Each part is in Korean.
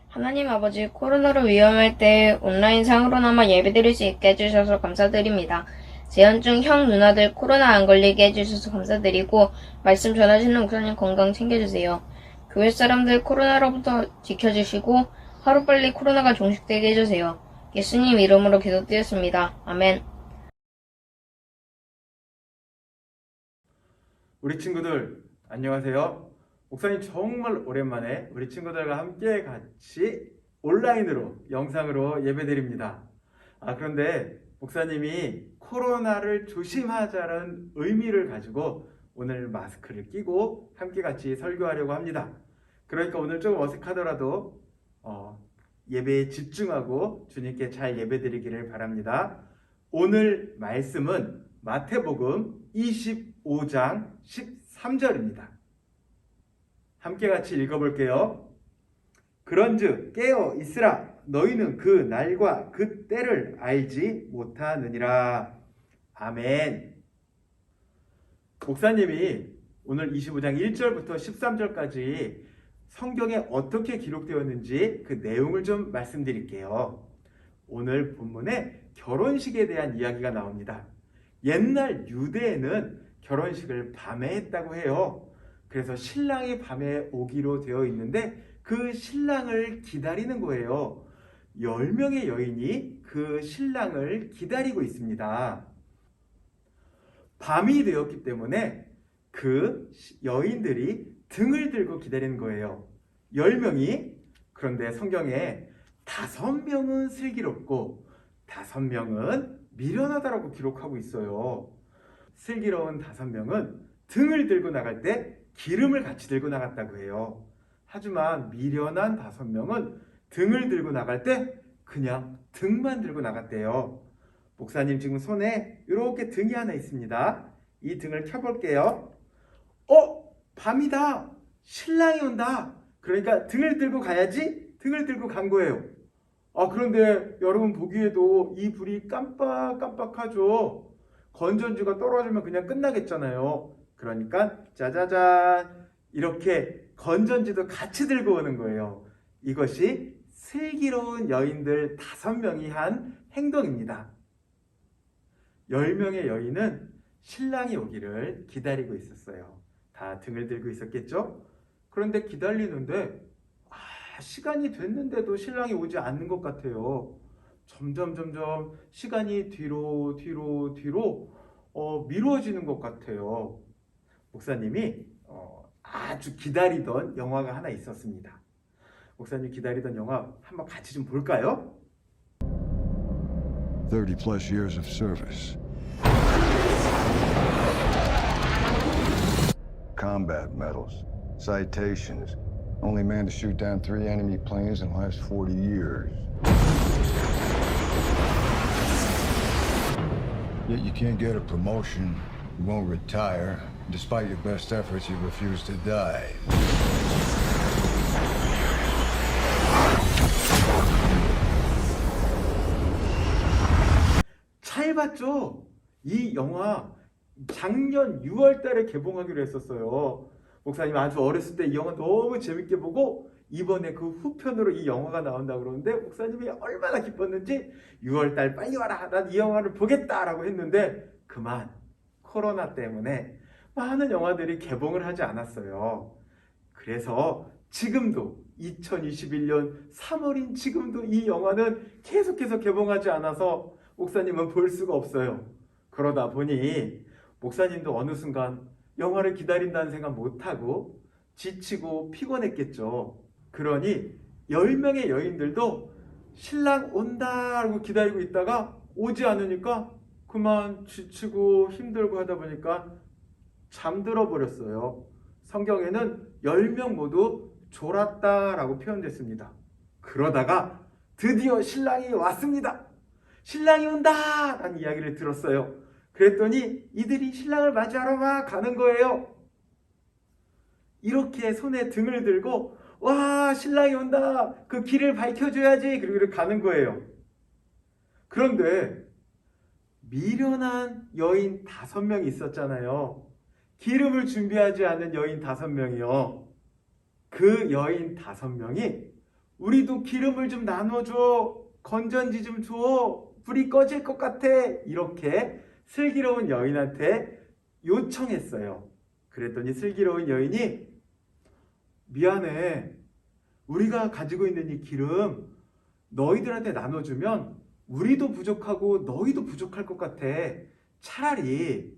하나님 아버지, 코로나로 위험할 때 온라인상으로나마 예배드릴 수 있게 해주셔서 감사드립니다. 재연 중 형 누나들 코로나 안 걸리게 해주셔서 감사드리고 말씀 전하시는 목사님 건강 챙겨주세요. 교회 사람들 코로나로부터 지켜주시고 하루빨리 코로나가 종식되게 해주세요. 예수님 이름으로 기도드렸습니다. 아멘. 우리 친구들 안녕하세요. 목사님 정말 오랜만에 우리 친구들과 함께 같이 온라인으로 영상으로 예배드립니다. 그런데 목사님이 코로나를 조심하자는 의미를 가지고 오늘 마스크를 끼고 함께 같이 설교하려고 합니다. 그러니까 오늘 좀 어색하더라도 예배에 집중하고 주님께 잘 예배드리기를 바랍니다. 오늘 말씀은 마태복음 25장 13절입니다. 함께 같이 읽어볼게요. 그런즉 깨어 있으라. 너희는 그 날과 그 때를 알지 못하느니라. 아멘. 목사님이 오늘 25장 1절부터 13절까지 성경에 어떻게 기록되었는지 그 내용을 좀 말씀드릴게요. 오늘 본문에 결혼식에 대한 이야기가 나옵니다. 옛날 유대에는 결혼식을 밤에 했다고 해요. 그래서 신랑이 밤에 오기로 되어 있는데 그 신랑을 기다리는 거예요. 10명의 여인이 그 신랑을 기다리고 있습니다. 밤이 되었기 때문에 그 여인들이 등을 들고 기다리는 거예요. 10명이. 그런데 성경에 5명은 슬기롭고 5명은 미련하다라고 기록하고 있어요. 슬기로운 5명은 등을 들고 나갈 때 기름을 같이 들고 나갔다고 해요. 하지만 미련한 5명은 등을 들고 나갈 때 그냥 등만 들고 나갔대요. 목사님 지금 손에 이렇게 등이 하나 있습니다. 이 등을 켜볼게요. 밤이다. 신랑이 온다. 그러니까 등을 들고 가야지. 등을 들고 간 거예요. 그런데 여러분 보기에도 이 불이 깜빡깜빡하죠. 건전지가 떨어지면 그냥 끝나겠잖아요. 그러니까 짜자잔 이렇게 건전지도 같이 들고 오는 거예요. 이것이 슬기로운 여인들 5명이 한 행동입니다. 10명의 여인은 신랑이 오기를 기다리고 있었어요. 다 등을 들고 있었겠죠? 그런데 기다리는데 시간이 됐는데도 신랑이 오지 않는 것 같아요. 점점 시간이 뒤로 미루어지는 것 같아요. 목사님이 아주 기다리던 영화가 하나 있었습니다. 목사님 기다리던 영화 한번 같이 좀 볼까요? 30 plus years of service. Combat medals, citations. Only man to shoot down 3 enemy planes in the last 40 years. Yet you can't get a promotion, you won't retire. Despite your best efforts, you refuse to die. 잘 봤죠? 이 영화 작년 6월 달에 개봉하기로 했었어요. 목사님 아주 어렸을 때 이 영화 너무 재밌게 보고 이번에 그 후편으로 이 영화가 나온다고 그러는데 목사님이 얼마나 기뻤는지 6월 달 빨리 와라. 난 이 영화를 보겠다라고 했는데 그만 코로나 때문에 많은 영화들이 개봉을 하지 않았어요. 그래서 지금도 2021년 3월인 지금도 이 영화는 계속해서 개봉하지 않아서 목사님은 볼 수가 없어요. 그러다 보니 목사님도 어느 순간 영화를 기다린다는 생각 못하고 지치고 피곤했겠죠. 그러니 10명의 여인들도 신랑 온다고 기다리고 있다가 오지 않으니까 그만 지치고 힘들고 하다 보니까 잠들어 버렸어요. 성경에는 10명 모두 졸았다라고 표현됐습니다. 그러다가 드디어 신랑이 왔습니다. 신랑이 온다! 라는 이야기를 들었어요. 그랬더니 이들이 신랑을 맞이하러 막 가는 거예요. 이렇게 손에 등을 들고 와, 신랑이 온다! 그 길을 밝혀줘야지! 그리고 이렇게 가는 거예요. 그런데 미련한 여인 5명이 있었잖아요. 기름을 준비하지 않은 여인 5명이요. 그 여인 5명이 우리도 기름을 좀 나눠줘. 건전지 좀 줘. 불이 꺼질 것 같아. 이렇게 슬기로운 여인한테 요청했어요. 그랬더니 슬기로운 여인이 미안해. 우리가 가지고 있는 이 기름 너희들한테 나눠주면 우리도 부족하고 너희도 부족할 것 같아. 차라리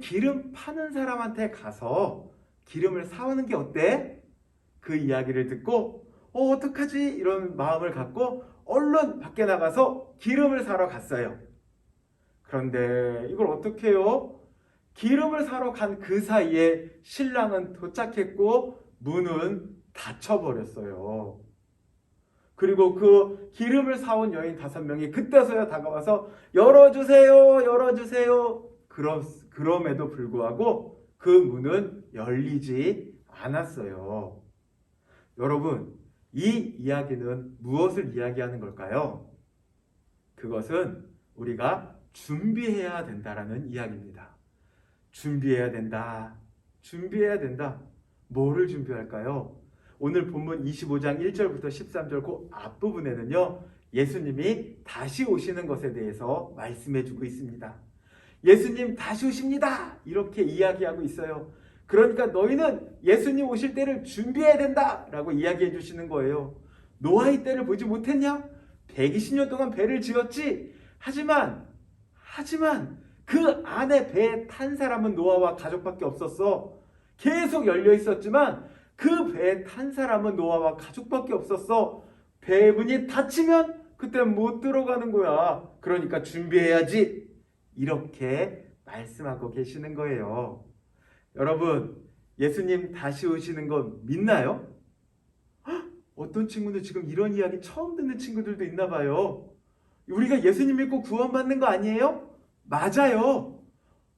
기름 파는 사람한테 가서 기름을 사오는 게 어때? 그 이야기를 듣고 어떡하지? 이런 마음을 갖고 얼른 밖에 나가서 기름을 사러 갔어요. 그런데 이걸 어떻게 해요? 기름을 사러 간 그 사이에 신랑은 도착했고 문은 닫혀버렸어요. 그리고 그 기름을 사온 여인 5명이 그때서야 다가와서 열어주세요, 열어주세요. 그럼에도 불구하고 그 문은 열리지 않았어요. 여러분, 이 이야기는 무엇을 이야기하는 걸까요? 그것은 우리가 준비해야 된다라는 이야기입니다. 준비해야 된다. 준비해야 된다. 뭐를 준비할까요? 오늘 본문 25장 1절부터 13절 그 앞부분에는요. 예수님이 다시 오시는 것에 대해서 말씀해 주고 있습니다. 예수님 다시 오십니다. 이렇게 이야기하고 있어요. 그러니까 너희는 예수님 오실 때를 준비해야 된다라고 이야기해 주시는 거예요. 노아의 때를 보지 못했냐? 120년 동안 배를 지었지. 하지만 그 안에 배에 탄 사람은 노아와 가족밖에 없었어. 계속 열려 있었지만 그 배에 탄 사람은 노아와 가족밖에 없었어. 배 문이 닫히면 그때 못 들어가는 거야. 그러니까 준비해야지. 이렇게 말씀하고 계시는 거예요. 여러분, 예수님 다시 오시는 거 믿나요? 어떤 친구는 지금 이런 이야기 처음 듣는 친구들도 있나 봐요. 우리가 예수님 믿고 구원받는 거 아니에요? 맞아요.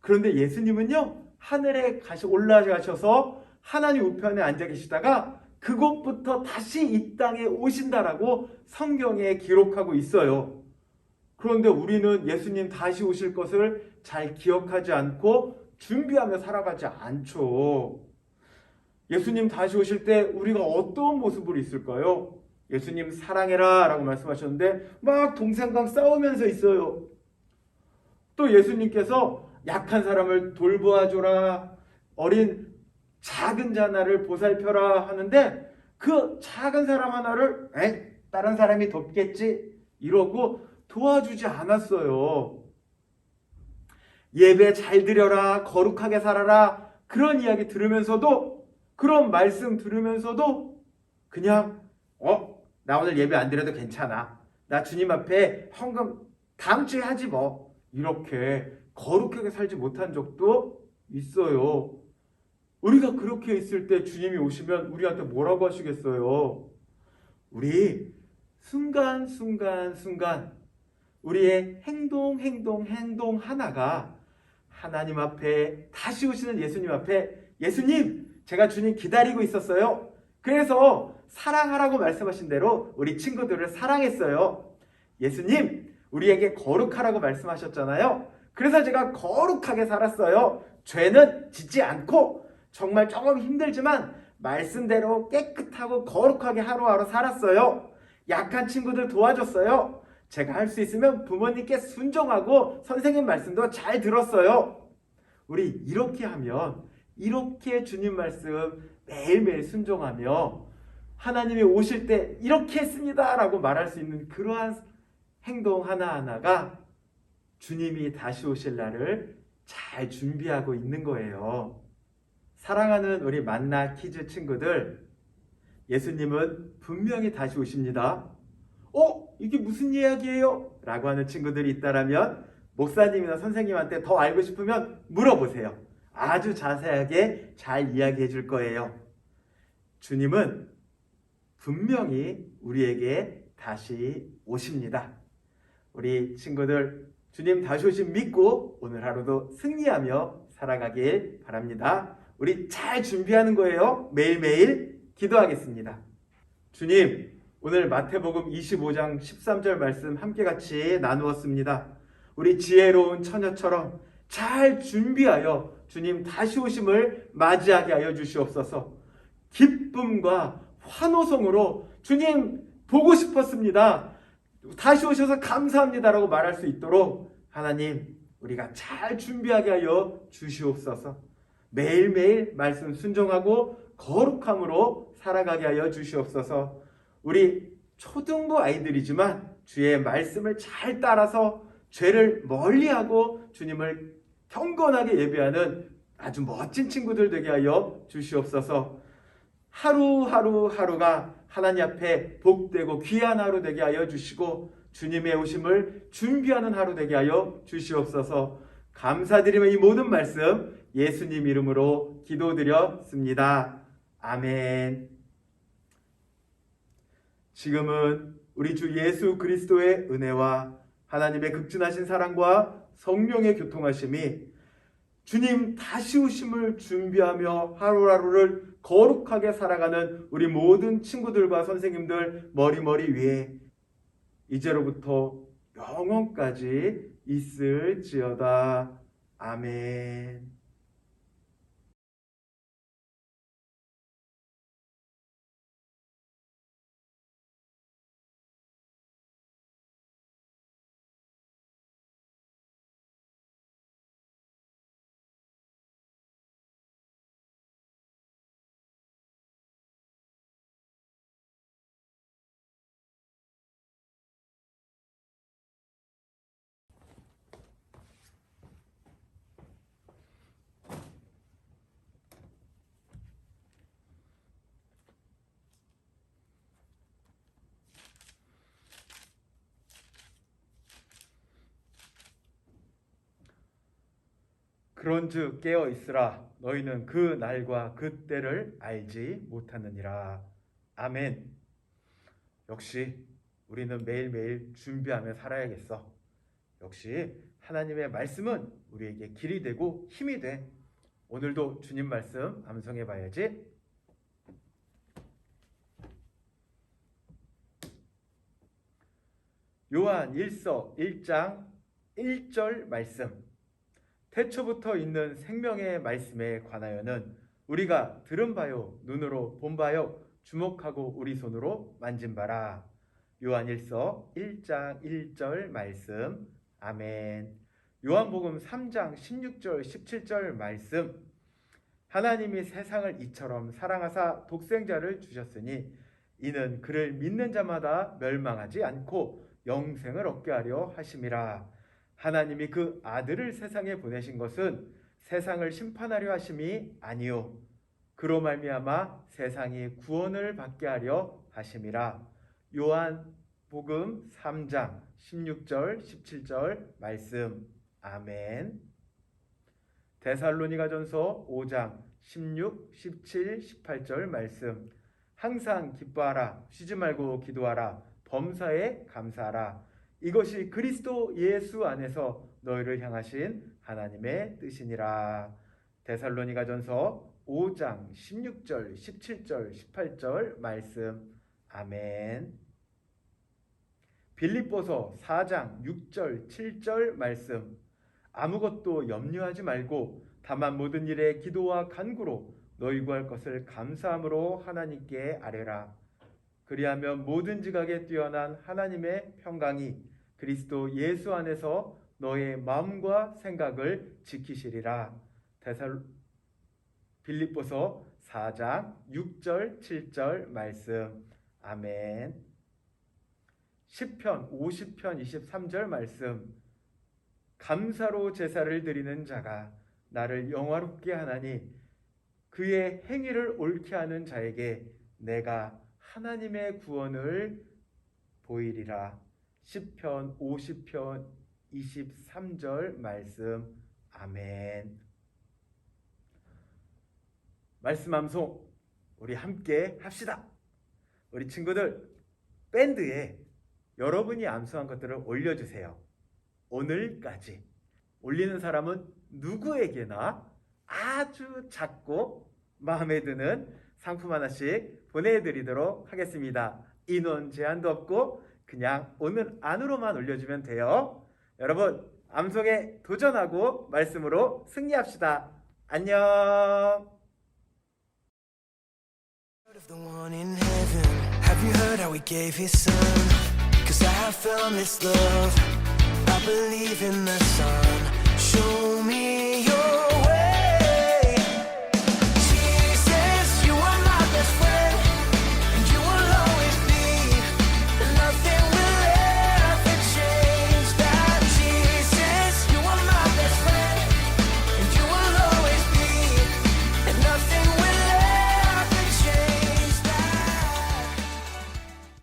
그런데 예수님은요, 하늘에 올라가셔서 하나님 우편에 앉아 계시다가 그곳부터 다시 이 땅에 오신다라고 성경에 기록하고 있어요. 그런데 우리는 예수님 다시 오실 것을 잘 기억하지 않고 준비하며 살아가지 않죠. 예수님 다시 오실 때 우리가 어떤 모습으로 있을까요? 예수님 사랑해라 라고 말씀하셨는데 막 동생과 싸우면서 있어요. 또 예수님께서 약한 사람을 돌보아줘라, 어린 작은 자나를 보살펴라 하는데 그 작은 사람 하나를 다른 사람이 돕겠지 이러고 도와주지 않았어요. 예배 잘 드려라, 거룩하게 살아라, 그런 이야기 들으면서도, 그런 말씀 들으면서도 그냥 나 오늘 예배 안 드려도 괜찮아, 나 주님 앞에 헌금 다음 주에 하지 뭐, 이렇게 거룩하게 살지 못한 적도 있어요. 우리가 그렇게 있을 때 주님이 오시면 우리한테 뭐라고 하시겠어요? 우리 순간순간 우리의 행동 하나가 하나님 앞에, 다시 오시는 예수님 앞에, 예수님, 제가 주님 기다리고 있었어요. 그래서 사랑하라고 말씀하신 대로 우리 친구들을 사랑했어요. 예수님, 우리에게 거룩하라고 말씀하셨잖아요. 그래서 제가 거룩하게 살았어요. 죄는 짓지 않고 정말 조금 힘들지만 말씀대로 깨끗하고 거룩하게 하루하루 살았어요. 약한 친구들 도와줬어요. 제가 할 수 있으면 부모님께 순종하고 선생님 말씀도 잘 들었어요. 우리 이렇게 하면, 이렇게 주님 말씀 매일매일 순종하며 하나님이 오실 때 이렇게 했습니다 라고 말할 수 있는 그러한 행동 하나하나가 주님이 다시 오실 날을 잘 준비하고 있는 거예요. 사랑하는 우리 만나 키즈 친구들, 예수님은 분명히 다시 오십니다. 이게 무슨 이야기예요? 라고 하는 친구들이 있다라면 목사님이나 선생님한테 더 알고 싶으면 물어보세요. 아주 자세하게 잘 이야기해 줄 거예요. 주님은 분명히 우리에게 다시 오십니다. 우리 친구들 주님 다시 오심 믿고 오늘 하루도 승리하며 살아가길 바랍니다. 우리 잘 준비하는 거예요. 매일매일 기도하겠습니다. 주님, 오늘 마태복음 25장 13절 말씀 함께 같이 나누었습니다. 우리 지혜로운 처녀처럼 잘 준비하여 주님 다시 오심을 맞이하게 하여 주시옵소서. 기쁨과 환호성으로 주님 보고 싶었습니다. 다시 오셔서 감사합니다라고 말할 수 있도록 하나님 우리가 잘 준비하게 하여 주시옵소서. 매일매일 말씀 순종하고 거룩함으로 살아가게 하여 주시옵소서. 우리 초등부 아이들이지만 주의 말씀을 잘 따라서 죄를 멀리하고 주님을 경건하게 예배하는 아주 멋진 친구들 되게 하여 주시옵소서. 하루가 하나님 앞에 복되고 귀한 하루 되게 하여 주시고 주님의 오심을 준비하는 하루 되게 하여 주시옵소서. 감사드리며 이 모든 말씀 예수님 이름으로 기도드렸습니다. 아멘. 지금은 우리 주 예수 그리스도의 은혜와 하나님의 극진하신 사랑과 성령의 교통하심이 주님 다시 오심을 준비하며 하루하루를 거룩하게 살아가는 우리 모든 친구들과 선생님들 머리 위에 이제로부터 영원까지 있을지어다. 아멘. 그런즉 깨어 있으라. 너희는 그 날과 그 때를 알지 못하느니라. 아멘. 역시 우리는 매일매일 준비하며 살아야겠어. 역시 하나님의 말씀은 우리에게 길이 되고 힘이 돼. 오늘도 주님 말씀 암송해 봐야지. 요한 1서 1장 1절 말씀. 태초부터 있는 생명의 말씀에 관하여는 우리가 들은 바요 눈으로 본 바요 주목하고 우리 손으로 만진 바라. 요한 1서 1장 1절 말씀. 아멘. 요한복음 3장 16절 17절 말씀. 하나님이 세상을 이처럼 사랑하사 독생자를 주셨으니 이는 그를 믿는 자마다 멸망하지 않고 영생을 얻게 하려 하심이라. 하나님이 그 아들을 세상에 보내신 것은 세상을 심판하려 하심이 아니요 그로 말미암아 세상이 구원을 받게 하려 하심이라. 요한복음 3장 16절 17절 말씀. 아멘. 데살로니가전서 5장 16, 17, 18절 말씀. 항상 기뻐하라. 쉬지 말고 기도하라. 범사에 감사하라. 이것이 그리스도 예수 안에서 너희를 향하신 하나님의 뜻이니라. 데살로니가전서 5장 16절 17절 18절 말씀. 아멘. 빌립보서 4장 6절 7절 말씀. 아무것도 염려하지 말고 다만 모든 일에 기도와 간구로 너희 구할 것을 감사함으로 하나님께 아뢰라. 그리하면 모든 지각에 뛰어난 하나님의 평강이 그리스도 예수 안에서 너의 마음과 생각을 지키시리라. 빌립보서 4장 6절 7절 말씀. 아멘. 시편 50편 23절 말씀. 감사로 제사를 드리는 자가 나를 영화롭게 하나니 그의 행위를 옳게 하는 자에게 내가 하나님의 구원을 보이리라. 시편 50편 23절 말씀. 아멘. 말씀 암송 우리 함께 합시다. 우리 친구들 밴드에 여러분이 암송한 것들을 올려주세요. 오늘까지 올리는 사람은 누구에게나 아주 작고 마음에 드는 상품 하나씩 보내드리도록 하겠습니다. 인원 제한도 없고 그냥 오늘 안으로만 올려주면 돼요. 여러분 암송에 도전하고 말씀으로 승리합시다. 안녕. Of the one in heaven, have you heard how he gave his son? 'Cause I have found this love, I believe in the Son.